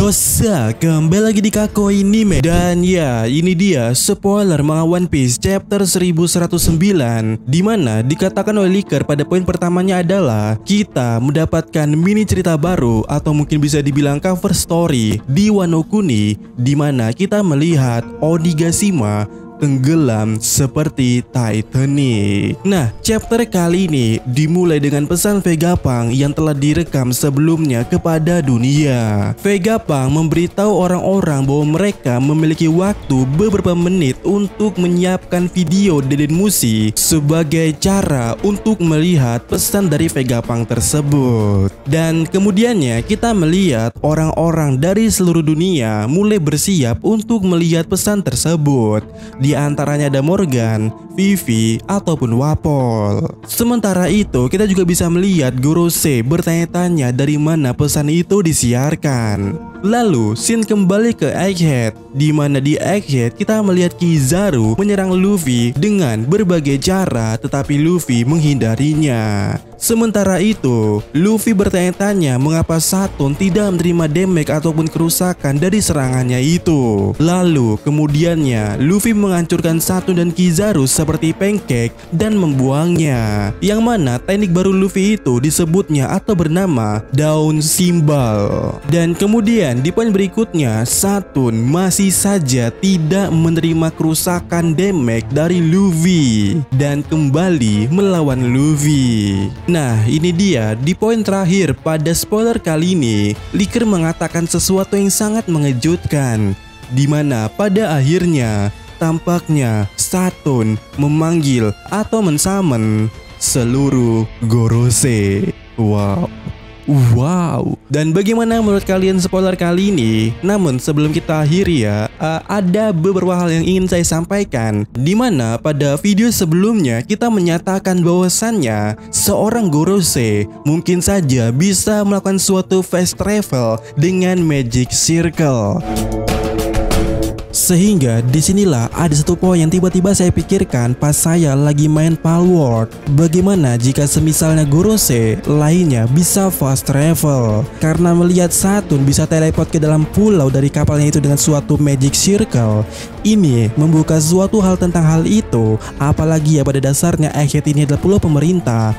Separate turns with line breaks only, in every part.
Yosa, kembali lagi di Kako Anime. Dan ya, ini dia spoiler manga One Piece chapter 1109, dimana dikatakan oleh Licker pada poin pertamanya adalah kita mendapatkan mini cerita baru atau mungkin bisa dibilang cover story di Wano Kuni, dimana kita melihat Onigashima tenggelam seperti Titanic. Nah, chapter kali ini dimulai dengan pesan Vegapunk yang telah direkam sebelumnya kepada dunia. Vegapunk memberitahu orang-orang bahwa mereka memiliki waktu beberapa menit untuk menyiapkan video Deden Mushi sebagai cara untuk melihat pesan dari Vegapunk tersebut. Dan kemudiannya kita melihat orang-orang dari seluruh dunia mulai bersiap untuk melihat pesan tersebut. Di antaranya ada Morgan, Vivi, ataupun Wapol. Sementara itu, kita juga bisa melihat Gorosei bertanya-tanya dari mana pesan itu disiarkan. Lalu, scene kembali ke Egghead, di mana di Egghead kita melihat Kizaru menyerang Luffy dengan berbagai cara, tetapi Luffy menghindarinya. Sementara itu, Luffy bertanya-tanya mengapa Saturn tidak menerima damage ataupun kerusakan dari serangannya itu. Lalu, kemudiannya Luffy menghancurkan Saturn dan Kizaru seperti pancake dan membuangnya. Yang mana teknik baru Luffy itu disebutnya atau bernama daun simbal. Dan kemudian di poin berikutnya, Saturn masih saja tidak menerima kerusakan damage dari Luffy dan kembali melawan Luffy. Nah, ini dia di poin terakhir pada spoiler kali ini, Licker mengatakan sesuatu yang sangat mengejutkan, di mana pada akhirnya tampaknya Saturn memanggil atau mensummon seluruh Gorosei. Wow. Dan bagaimana menurut kalian spoiler kali ini? Namun sebelum kita akhiri ya, ada beberapa hal yang ingin saya sampaikan, dimana pada video sebelumnya kita menyatakan bahwasannya seorang Gorosei mungkin saja bisa melakukan suatu fast travel dengan Magic Circle. Sehingga disinilah ada satu poin yang tiba-tiba saya pikirkan pas saya lagi main Palworld. Bagaimana jika semisalnya Gorosei lainnya bisa fast travel? Karena melihat Saturn bisa teleport ke dalam pulau dari kapalnya itu dengan suatu Magic Circle, ini membuka suatu hal tentang hal itu. Apalagi ya pada dasarnya Egghead ini adalah pulau pemerintah.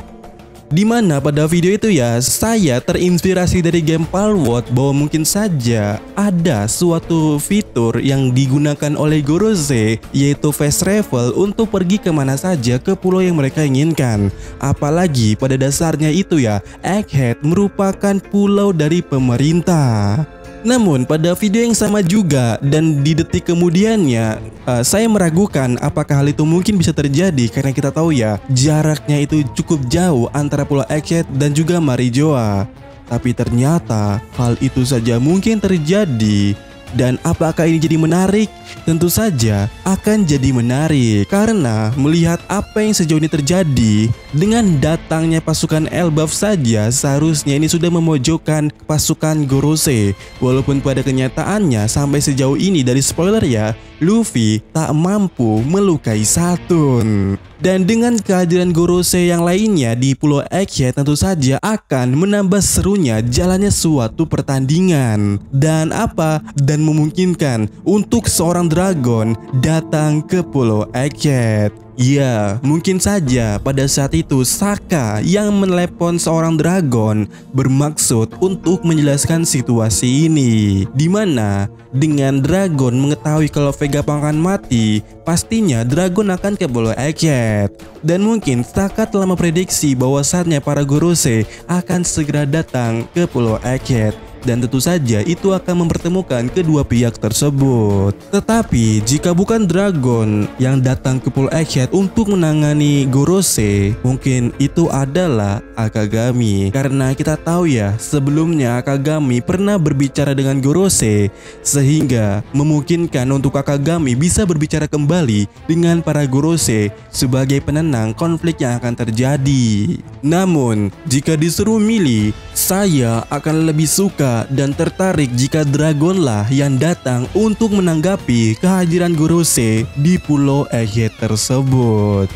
Dimana pada video itu ya, saya terinspirasi dari game Palworld bahwa mungkin saja ada suatu fitur yang digunakan oleh Gorosei, yaitu fast travel untuk pergi kemana saja ke pulau yang mereka inginkan. Apalagi pada dasarnya itu ya, Egghead merupakan pulau dari pemerintah. Namun pada video yang sama juga dan di detik kemudiannya, saya meragukan apakah hal itu mungkin bisa terjadi karena kita tahu ya jaraknya itu cukup jauh antara Pulau Egghead dan juga Marijoa. Tapi ternyata hal itu saja mungkin terjadi. Dan apakah ini jadi menarik? Tentu saja akan jadi menarik karena melihat apa yang sejauh ini terjadi, dengan datangnya pasukan Elbaf saja seharusnya ini sudah memojokkan pasukan Gorosei. Walaupun pada kenyataannya sampai sejauh ini dari spoiler ya, Luffy tak mampu melukai Saturn. Dan dengan kehadiran Gorosei yang lainnya di Pulau Egghead tentu saja akan menambah serunya jalannya suatu pertandingan. Dan memungkinkan untuk seorang dragon datang ke Pulau Egghead. Ya, mungkin saja pada saat itu Saka yang menelepon seorang dragon bermaksud untuk menjelaskan situasi ini, dimana dengan dragon mengetahui kalau Vegapunk akan mati, pastinya dragon akan ke Pulau Egghead. Dan mungkin Saka telah memprediksi bahwasannya para Gorosei akan segera datang ke Pulau Egghead. Dan tentu saja itu akan mempertemukan kedua pihak tersebut. Tetapi jika bukan dragon yang datang ke Pulau Egghead untuk menangani Gorosei, mungkin itu adalah Akagami. Karena kita tahu ya, sebelumnya Akagami pernah berbicara dengan Gorosei, sehingga memungkinkan untuk Akagami bisa berbicara kembali dengan para Gorosei sebagai penenang konflik yang akan terjadi. Namun jika disuruh milih, saya akan lebih suka suka dan tertarik jika Dragonlah yang datang untuk menanggapi kehadiran Gorosei di Pulau Egg tersebut.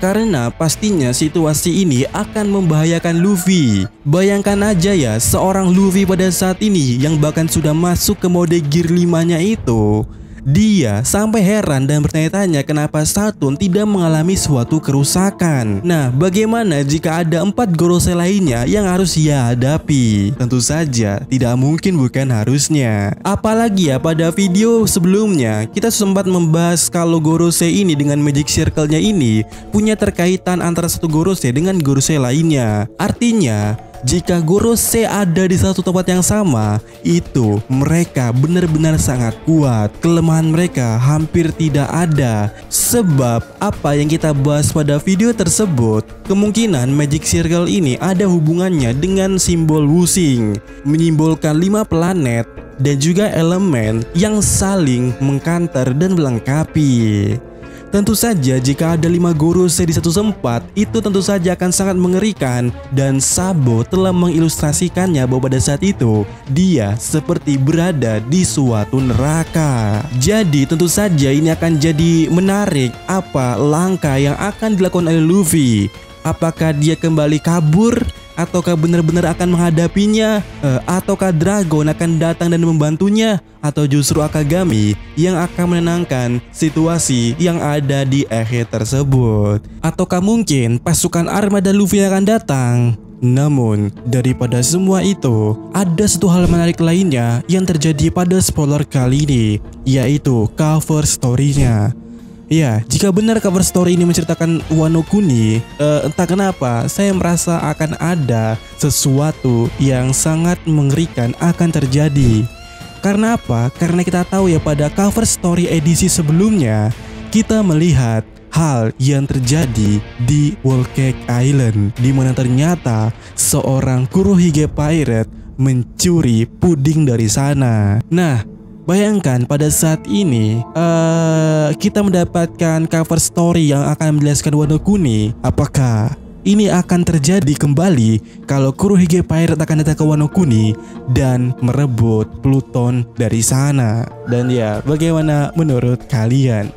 Karena pastinya situasi ini akan membahayakan Luffy. Bayangkan aja ya, seorang Luffy pada saat ini yang bahkan sudah masuk ke mode gear 5-nya itu. Dia sampai heran dan bertanya-tanya kenapa Saturn tidak mengalami suatu kerusakan. Nah, bagaimana jika ada 4 Gorosei lainnya yang harus ia hadapi? Tentu saja tidak mungkin, bukan harusnya. Apalagi ya, pada video sebelumnya kita sempat membahas kalau Gorosei ini dengan Magic Circle-nya ini punya terkaitan antara satu Gorosei dengan Gorosei lainnya. Artinya jika Gorosei ada di satu tempat yang sama, itu mereka benar-benar sangat kuat. Kelemahan mereka hampir tidak ada. Sebab apa yang kita bahas pada video tersebut, kemungkinan Magic Circle ini ada hubungannya dengan simbol Wusing, menyimbolkan 5 planet dan juga elemen yang saling mengkanter dan melengkapi. Tentu saja jika ada 5 Gorosei di satu tempat, itu tentu saja akan sangat mengerikan, dan Sabo telah mengilustrasikannya bahwa pada saat itu dia seperti berada di suatu neraka. Jadi tentu saja ini akan jadi menarik apa langkah yang akan dilakukan oleh Luffy. Apakah dia kembali kabur? Ataukah benar-benar akan menghadapinya? Ataukah Dragon akan datang dan membantunya? Atau justru Akagami yang akan menenangkan situasi yang ada di Egg tersebut? Ataukah mungkin pasukan armada Luffy yang akan datang? Namun, daripada semua itu, ada satu hal menarik lainnya yang terjadi pada spoiler kali ini, yaitu cover story-nya. Ya, jika benar cover story ini menceritakan Wano Kuni, entah kenapa saya merasa akan ada sesuatu yang sangat mengerikan akan terjadi. Karena apa? Karena kita tahu ya, pada cover story edisi sebelumnya kita melihat hal yang terjadi di Whole Cake Island, di mana ternyata seorang Kurohige Pirate mencuri puding dari sana. Nah, bayangkan pada saat ini kita mendapatkan cover story yang akan menjelaskan Wano Kuni. Apakah ini akan terjadi kembali kalau Kurohige Pirate akan datang ke Wano Kuni dan merebut Pluton dari sana? Dan ya, bagaimana menurut kalian?